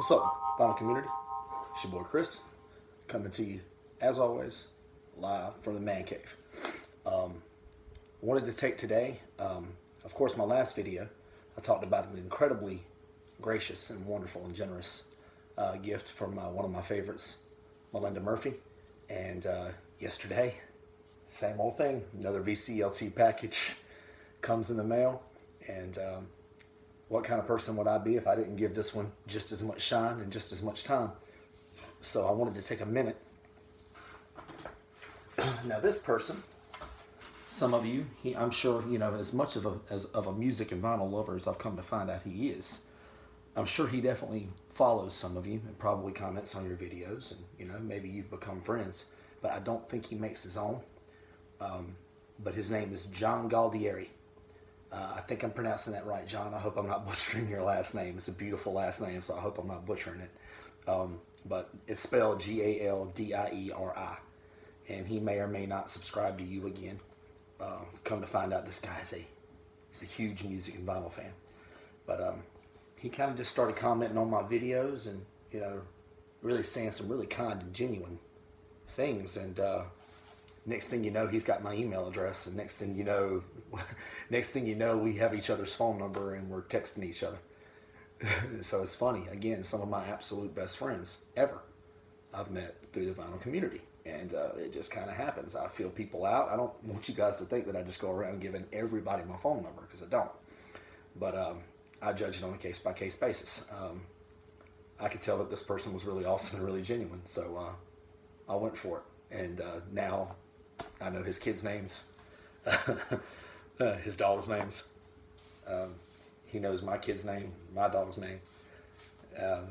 What's up, vinyl community? It's your boy Chris, coming to you, as always, live from the man cave. Wanted to take today, of course, my last video, I talked about an incredibly gracious and wonderful and generous gift from one of my favorites, Melinda Murphy. And yesterday, same old thing, another VCLT package comes in the mail. And what kind of person would I be if I didn't give this one just as much shine and just as much time? So I wanted to take a minute. Now this person, some of you, I'm sure, you know, as much of a music and vinyl lover as I've come to find out he is, I'm sure he definitely follows some of you and probably comments on your videos, and you know, maybe you've become friends, but I don't think he makes his own. But his name is John Galdieri. I think I'm pronouncing that right, John. I hope I'm not butchering your last name. It's a beautiful last name, so I hope I'm not butchering it. But it's spelled G-A-L-D-I-E-R-I. And he may or may not subscribe to you again. Come to find out, this guy is a huge music and vinyl fan. But he kind of just started commenting on my videos and, you know, really saying some really kind and genuine things. And next thing you know, he's got my email address, and next thing you know, we have each other's phone number and we're texting each other. So it's funny, again, some of my absolute best friends ever I've met through the vinyl community, and it just kind of happens. I feel people out. I don't want you guys to think that I just go around giving everybody my phone number, because I don't. But I judge it on a case-by-case basis. I could tell that this person was really awesome and really genuine, so I went for it. And now I know his kids' names, his dogs' names. He knows my kid's name, my dog's name.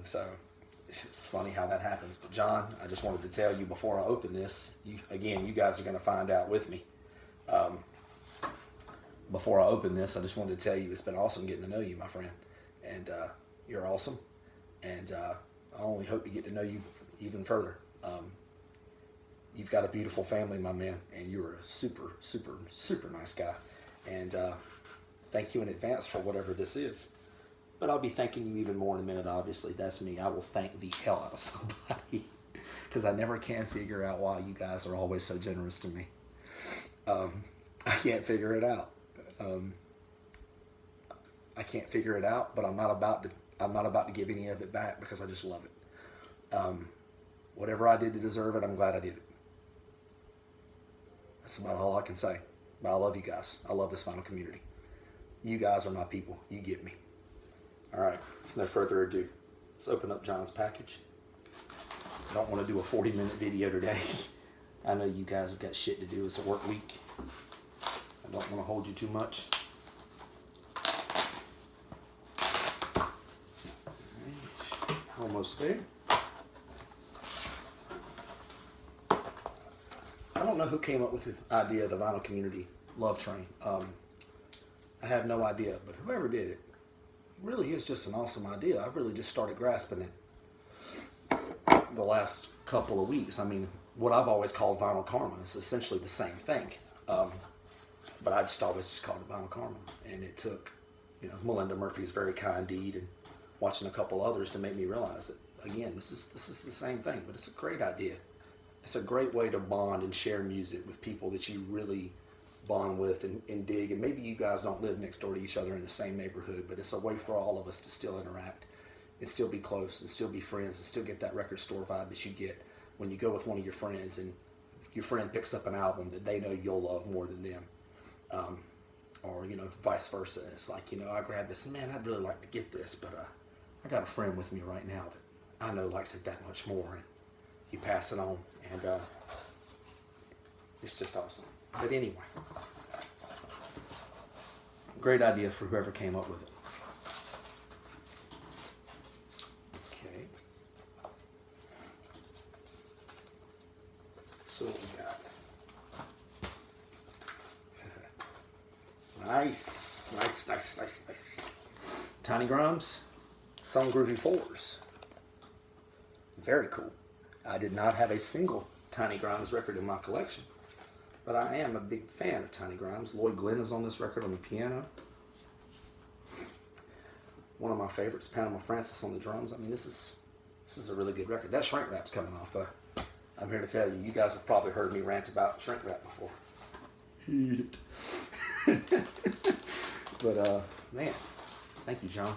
So it's funny how that happens. But John, I just wanted to tell you before I open this, you guys are going to find out with me. Before I open this, I just wanted to tell you it's been awesome getting to know you, my friend. And you're awesome. And I only hope to get to know you even further. You've got a beautiful family, my man, and you're a super, super, super nice guy. And thank you in advance for whatever this is. But I'll be thanking you even more in a minute, obviously. That's me. I will thank the hell out of somebody, because I never can figure out why you guys are always so generous to me. I can't figure it out. I can't figure it out, but I'm not about to give any of it back, because I just love it. Whatever I did to deserve it, I'm glad I did it. That's about all I can say. But I love you guys. I love this vinyl community. You guys are my people. You get me. All right, no further ado. Let's open up John's package. I don't want to do a 40-minute video today. I know you guys have got shit to do. It's a work week. I don't want to hold you too much. Almost there. I don't know who came up with the idea of the vinyl community love train. I have no idea, but whoever did it really is just an awesome idea. I've really just started grasping it the last couple of weeks. I mean, what I've always called vinyl karma is essentially the same thing. But I just always just called it vinyl karma. And it took, you know, Melinda Murphy's very kind deed and watching a couple others to make me realize that, again, this is the same thing, but it's a great idea. It's a great way to bond and share music with people that you really bond with and dig. And maybe you guys don't live next door to each other in the same neighborhood, but it's a way for all of us to still interact and still be close and still be friends and still get that record store vibe that you get when you go with one of your friends and your friend picks up an album that they know you'll love more than them. Or, you know, vice versa. It's like, you know, I grab this, man, I'd really like to get this, but I got a friend with me right now that I know likes it that much more, and you pass it on, and it's just awesome. But anyway, great idea for whoever came up with it. Okay. So what we got? Nice. Tiny Grimes, Some Groovy 4s. Very cool. I did not have a single Tiny Grimes record in my collection, but I am a big fan of Tiny Grimes. Lloyd Glenn is on this record on the piano. One of my favorites, Panama Francis on the drums. I mean, this is This is a really good record. That shrink wrap's coming off though. I'm here to tell you, you guys have probably heard me rant about shrink wrap before. Hate it. But man, thank you, John.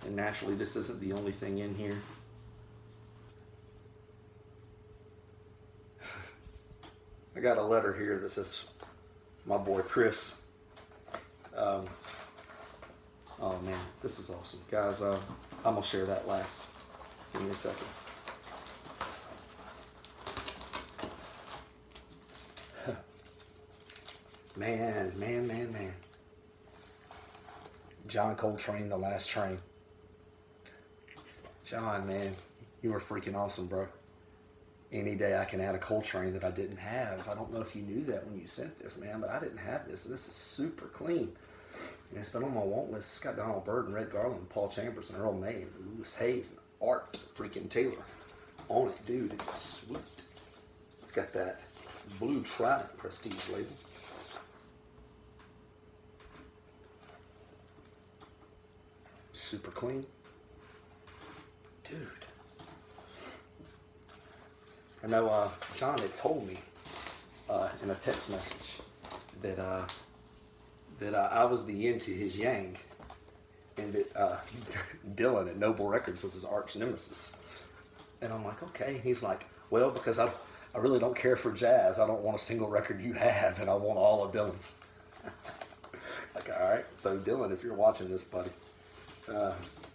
And naturally, this isn't the only thing in here. I got a letter here that says, my boy Chris. Oh man, this is awesome. Guys, I'm going to share that last. Give me a second. Man. John Coltrane, The Last Train. John, man, you were freaking awesome, bro. Any day I can add a Coltrane that I didn't have. I don't know if you knew that when you sent this, man, but I didn't have this. This is super clean. And it's been on my want list. It's got Donald Byrd and Red Garland, Paul Chambers and Earl May and Louis Hayes and Art freaking Taylor on it, dude. It's sweet. It's got that blue Trident prestige label. Super clean. Dude. I know John had told me in a text message that I was the yin to his yang, and that Dylan at Noble Records was his arch nemesis. And I'm like, okay. He's like, well, because I really don't care for jazz. I don't want a single record you have, and I want all of Dylan's. Like, all right. So Dylan, if you're watching this, buddy,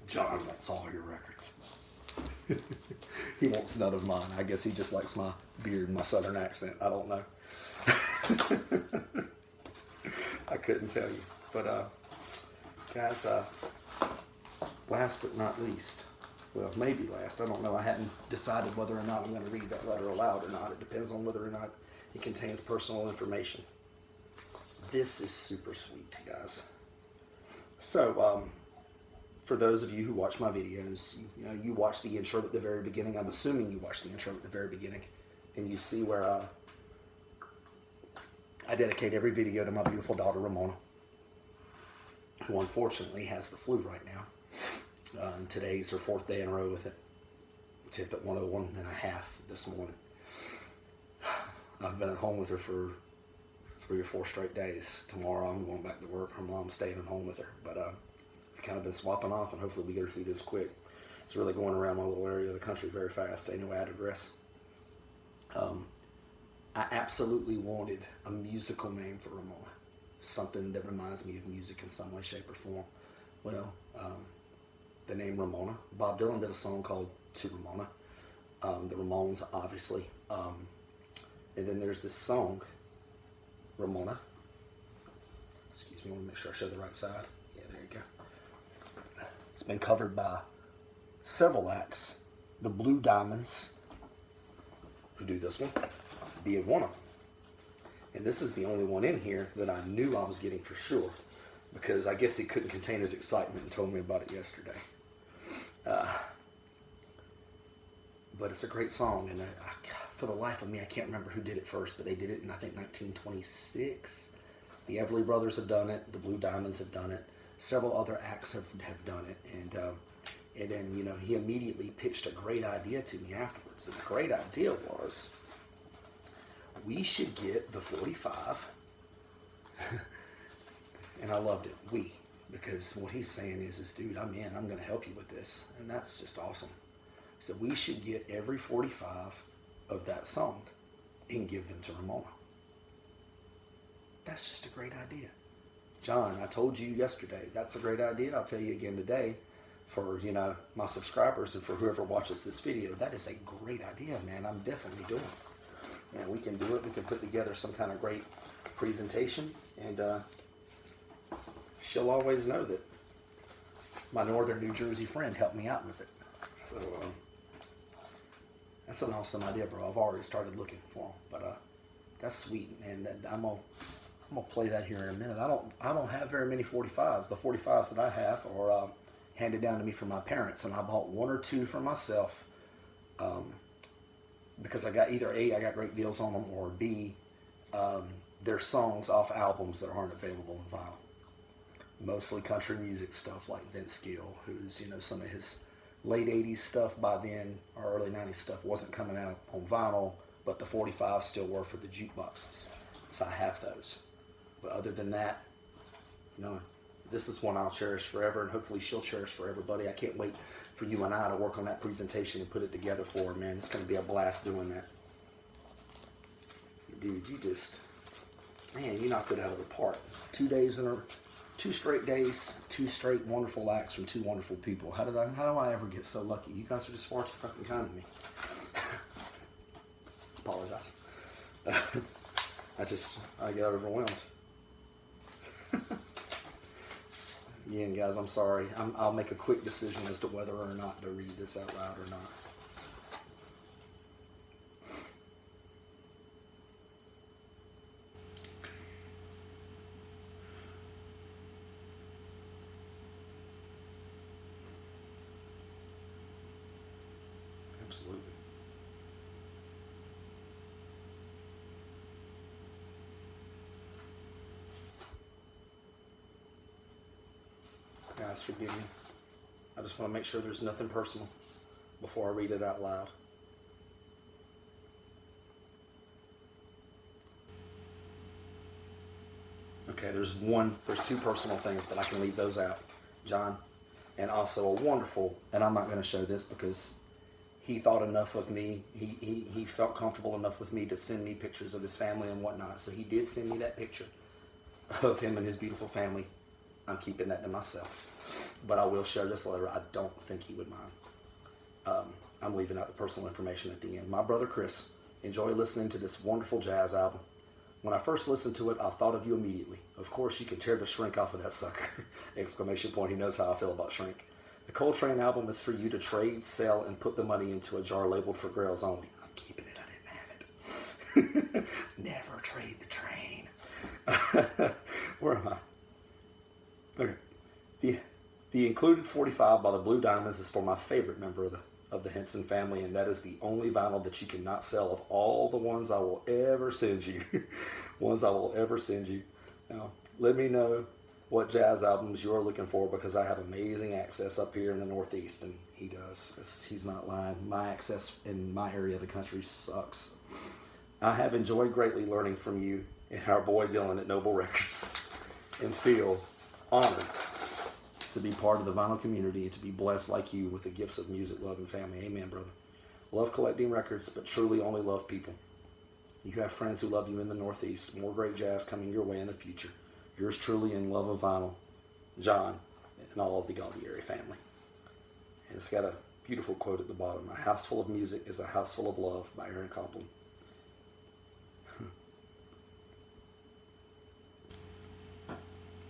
John wants all your records. He wants none of mine. I guess he just likes my beard and my southern accent. I don't know. I couldn't tell you. But guys, last but not least, well, maybe last, I don't know. I hadn't decided whether or not I'm going to read that letter aloud or not. It depends on whether or not it contains personal information. This is super sweet, guys. So, for those of you who watch my videos, you know, you watch the intro at the very beginning. I'm assuming you watch the intro at the very beginning, and you see where I dedicate every video to my beautiful daughter Ramona, who unfortunately has the flu right now. And today's her 4th day in a row with it. Tip at 101 and a half this morning. I've been at home with her for 3 or 4 straight days. Tomorrow I'm going back to work. Her mom's staying at home with her, but kind of been swapping off, and hopefully we get her through this quick. It's really going around my little area of the country very fast. Ain't no address. I absolutely wanted a musical name for Ramona, something that reminds me of music in some way, shape, or form. Well, the name Ramona. Bob Dylan did a song called To Ramona. The Ramones, obviously. And then there's this song, Ramona. Excuse me, I want to make sure I show the right side. Yeah, there you go. It's been covered by several acts. The Blue Diamonds, who do this one, being one of them. And this is the only one in here that I knew I was getting for sure, because I guess he couldn't contain his excitement and told me about it yesterday. But it's a great song, and for the life of me, I can't remember who did it first, but they did it in, I think, 1926. The Everly Brothers have done it. The Blue Diamonds have done it. Several other acts have done it, and then, you know, he immediately pitched a great idea to me afterwards. And the great idea was, we should get the 45, and I loved it, because what he's saying is, dude, I'm in, I'm going to help you with this, and that's just awesome. So we should get every 45 of that song and give them to Ramona. That's just a great idea. John, I told you yesterday, that's a great idea. I'll tell you again today, for, you know, my subscribers and for whoever watches this video, that is a great idea, man. I'm definitely doing it. And we can do it. We can put together some kind of great presentation, and she'll always know that my northern New Jersey friend helped me out with it. So that's an awesome idea, bro. I've already started looking for them, but that's sweet, man. I'm gonna play that here in a minute. I don't have very many 45s. The 45s that I have are handed down to me from my parents, and I bought 1 or 2 for myself because I got either A, I got great deals on them, or B, they're songs off albums that aren't available in vinyl. Mostly country music stuff like Vince Gill, who's, you know, some of his late 80s stuff by then, or early 90s stuff wasn't coming out on vinyl, but the 45s still were for the jukeboxes. So I have those. But other than that, no, this is one I'll cherish forever, and hopefully she'll cherish for everybody. I can't wait for you and I to work on that presentation and put it together for her, man. It's going to be a blast doing that. Dude, man, you knocked it out of the park. 2 straight days, 2 straight wonderful acts from 2 wonderful people. How do I ever get so lucky? You guys are just far too fucking kind to me. Apologize. I get overwhelmed. Again, guys, I'm sorry. I'll make a quick decision as to whether or not to read this out loud or not. Absolutely. Guys, forgive me. I just want to make sure there's nothing personal before I read it out loud. Okay, there's 2 personal things, but I can leave those out. John, and also a wonderful, and I'm not going to show this because he thought enough of me, he felt comfortable enough with me to send me pictures of his family and whatnot. So he did send me that picture of him and his beautiful family. I'm keeping that to myself. But I will share this letter. I don't think he would mind. I'm leaving out the personal information at the end. My brother Chris, enjoy listening to this wonderful jazz album. When I first listened to it, I thought of you immediately. Of course, you can tear the shrink off of that sucker. Exclamation point. He knows how I feel about shrink. The Coltrane album is for you to trade, sell, and put the money into a jar labeled for Grails only. I'm keeping it. I didn't have it. Never trade the train. Where am I? Okay. The included 45 by the Blue Diamonds is for my favorite member of the Henson family, and that is the only vinyl that you cannot sell of all the ones I will ever send you. Now, let me know what jazz albums you're looking for, because I have amazing access up here in the Northeast, and he does. He's not lying. My access in my area of the country sucks. I have enjoyed greatly learning from you and our boy Dylan at Noble Records, and feel honored to be part of the vinyl community and to be blessed like you with the gifts of music, love, and family. Amen, brother. Love collecting records, but truly only love people. You have friends who love you in the Northeast. More great jazz coming your way in the future. Yours truly in love of vinyl, John, and all of the Galdieri family. And it's got a beautiful quote at the bottom. A house full of music is a house full of love, by Aaron Copland.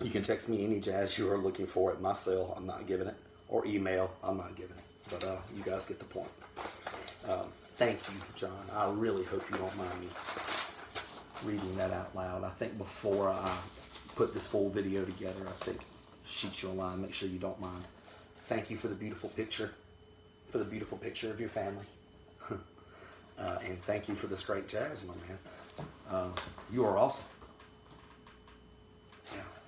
You can text me any jazz you are looking for at my cell. I'm not giving it. Or email. I'm not giving it. But you guys get the point. Thank you, John. I really hope you don't mind me reading that out loud. I think before I put this full video together, I think shoot you a line. Make sure you don't mind. Thank you for the beautiful picture. For the beautiful picture of your family. And thank you for this great jazz, my man. You are awesome.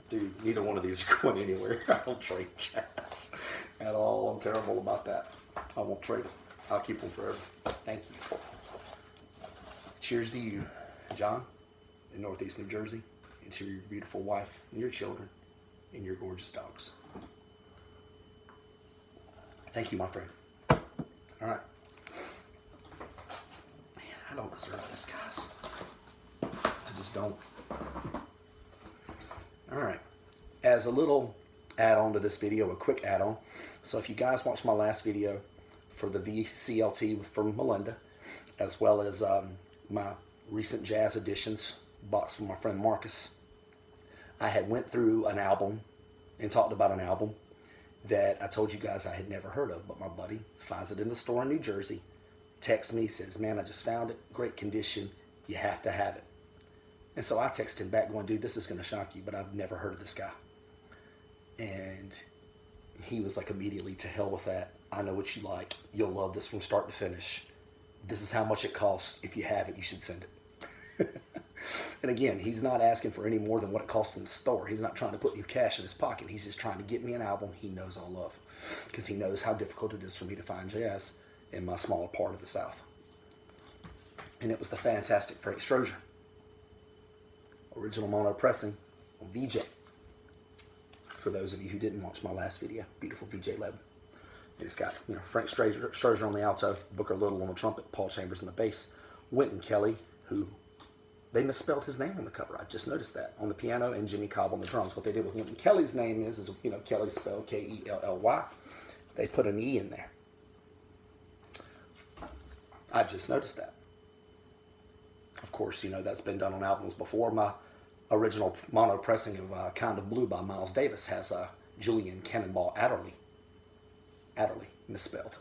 Dude, neither one of these are going anywhere. I don't trade jazz at all. I'm terrible about that. I won't trade them. I'll keep them forever. Thank you. Cheers to you, John, in Northeast New Jersey, and to your beautiful wife and your children and your gorgeous dogs. Thank you, my friend. All right. Man, I don't deserve this, guys. I just don't. All right, as a little add-on to this video, a quick add-on. So if you guys watched my last video for the VCLT from Melinda, as well as my recent jazz editions box from my friend Marcus, I had went through an album and talked about an album that I told you guys I had never heard of, but my buddy finds it in the store in New Jersey, texts me, says, man, I just found it, great condition, you have to have it. And so I texted him back going, dude, this is going to shock you, but I've never heard of this guy. And he was like, immediately, to hell with that. I know what you like. You'll love this from start to finish. This is how much it costs. If you have it, you should send it. And again, he's not asking for any more than what it costs in the store. He's not trying to put new cash in his pocket. He's just trying to get me an album he knows I'll love. because he knows how difficult it is for me to find jazz in my smaller part of the South. And it was the fantastic Frank Strozier, original mono pressing on VJ. For those of you who didn't watch my last video, beautiful VJ11. And it's got, Frank Strozier on the alto, Booker Little on the trumpet, Paul Chambers on the bass, Wynton Kelly, who they misspelled his name on the cover. I just noticed that on the piano, and Jimmy Cobb on the drums. What they did with Wynton Kelly's name is Kelly spelled Kelly. They put an E in there. I just noticed that. Of course, that's been done on albums before. My original mono pressing of Kind of Blue by Miles Davis has Julian Cannonball Adderley misspelled.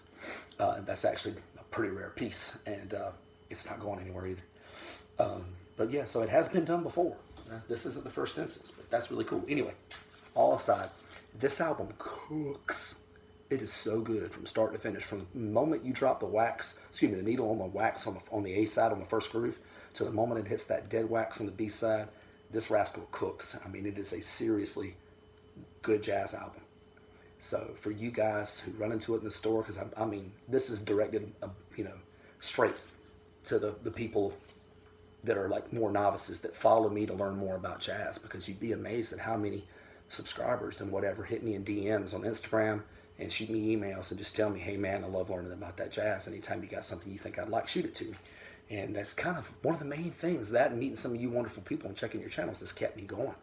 That's actually a pretty rare piece, and it's not going anywhere either. But yeah, so it has been done before. This isn't the first instance, but that's really cool. Anyway, all aside, this album cooks. It is so good from start to finish. From the moment you drop the needle on the wax on the A side on the first groove, to the moment it hits that dead wax on the B side, this rascal cooks. I mean, it is a seriously good jazz album. So for you guys who run into it in the store, because this is directed, straight to the people that are like more novices that follow me to learn more about jazz, because you'd be amazed at how many subscribers and whatever hit me in DMs on Instagram and shoot me emails and just tell me, hey man, I love learning about that jazz. Anytime you got something you think I'd like, shoot it to me. And that's kind of one of the main things, that and meeting some of you wonderful people and checking your channels, that's kept me going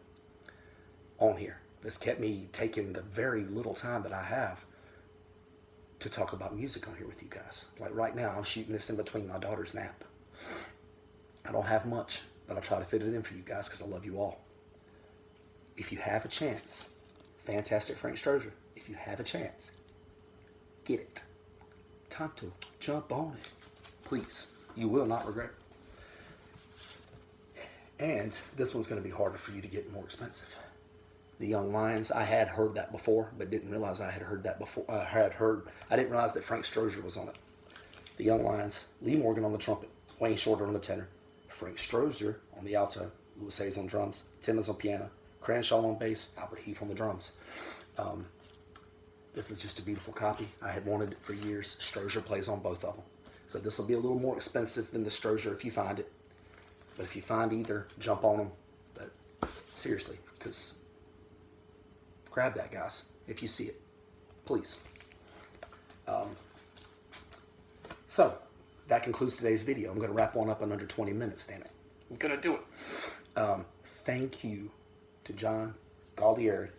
on here. That's kept me taking the very little time that I have to talk about music on here with you guys. Like right now, I'm shooting this in between my daughter's nap. I don't have much, but I try to fit it in for you guys because I love you all. If you have a chance, fantastic Frank Strozier, if you have a chance, get it. Tanto, jump on it. Please, you will not regret it. And this one's going to be harder for you to get, more expensive. The Young Lions, I had heard that before, but didn't realize I had heard that before. I didn't realize that Frank Strozier was on it. The Young Lions, Lee Morgan on the trumpet, Wayne Shorter on the tenor, Frank Strozier on the alto, Louis Hayes on drums, Timmons on piano, Cranshaw on bass, Albert Heath on the drums. This is just a beautiful copy. I had wanted it for years. Strozier plays on both of them. So this will be a little more expensive than the Strozier if you find it. But if you find either, jump on them. But seriously, because grab that, guys, if you see it. Please. So, that concludes today's video. I'm going to wrap one up in under 20 minutes, damn it. I'm going to do it. Thank you to John Galdieri.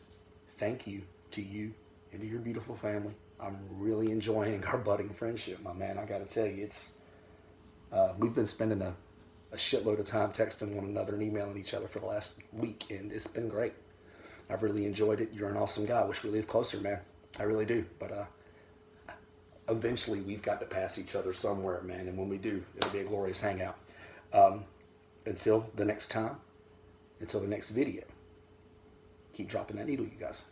Thank you to you and to your beautiful family. I'm really enjoying our budding friendship, my man. I got to tell you, we've been spending a shitload of time texting one another and emailing each other for the last week, and it's been great. I've really enjoyed it. You're an awesome guy. I wish we lived closer, man. I really do. But eventually we've got to pass each other somewhere, man. And when we do, it'll be a glorious hangout. Until the next time, until the next video, keep dropping that needle, you guys.